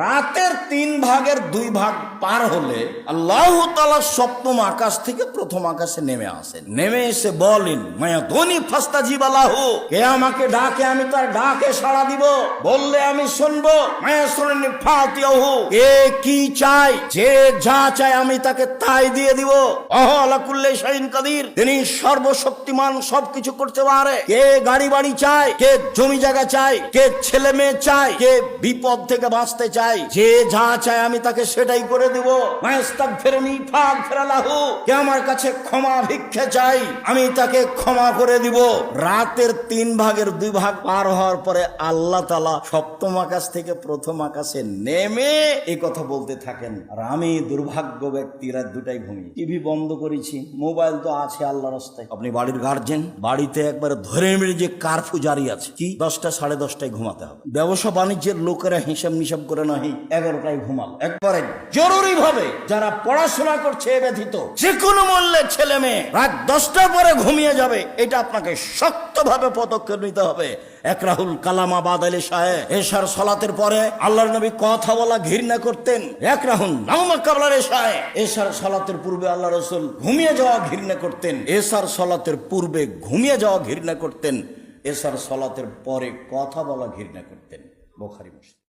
রাতের 3/2 পার হলে আল্লাহ তাআলা সপ্তম আকাশ থেকে প্রথম আকাশে নেমে আসেন। নেমে এসে বলেন, মায়া ধনী ফাস্তাজিব লাহু, কে আমাকে ডাকে আমি তার ডাকে সাড়া দিব, বললে আমি শুনবো। মায়া শুনেনি ফাতিয়াহু, কে কি চাই, যে যা চায় আমি তাকে তাই দিয়ে দিব। আলা কুল্লি শাইইন কাদির, তিনি সর্বশক্তিমান, সবকিছু করতে পারে। কে গাড়ি বাড়ি চায়, কে জমি জায়গা চায়, কে ছেলে মেয়ে চায়, কে বিপদ থেকে বাঁচতে চায়, যে যা চায় আমি তাকে সেটাই করে দিব। মায়াস্তাগফিরনি ফাগফির লাহু, কে আমার কাছে ক্ষমা ভিক্ষা চাই আমি তাকে ক্ষমা করে দিব। রাতের 3/2 পার হওয়ার পরে আল্লাহ তাআলা সপ্তম আকাশ থেকে প্রথম আকাশে নেমে এই কথা বলতে থাকেন, আর আমি দুর্ভাগ্য ব্যক্তি রাত 2টায় ঘুমিয়ে টিভি বন্ধ করেছি, মোবাইল তো আছে আল্লাহর রাস্তায়। আপনি বাড়ির গার্জেন, বাড়িতে একবার ধরে মেরে যে কারফিউ জারি আছে, কি 10টা 10:30টায় ঘুমাতে হবে। ব্যবসা বাণিজ্যের লোকেরা হিসাব নিসাব করে না 11টায় ঘুমাল। একবারে জরুরি ভাবে যারা পড়াশোনা করছে এ ব্যতীত যে কোনো মূল্যে ছেলে মেয়ে রাত 10টার পরে ঘুমিয়ে যাবে, এটা আপনাকে শক্তভাবে পদক্ষেপ নিতে হবে। একরাহুল কালামা বাদালে সাহে, এশার সালাতের পরে আল্লাহর নবী কথা বলা ঘৃণা করতেন। একরাহুল নাওমা কাবলার এশায়ে, এশার সালাতের পূর্বে আল্লাহ রাসূল ঘুমিয়ে যাওয়া ঘৃণা করতেন। এশার সালাতের পূর্বে ঘুমিয়ে যাওয়া ঘৃণা করতেন, এশার সালাতের পরে কথা বলা ঘৃণা করতেন। বুখারী মুসলিম।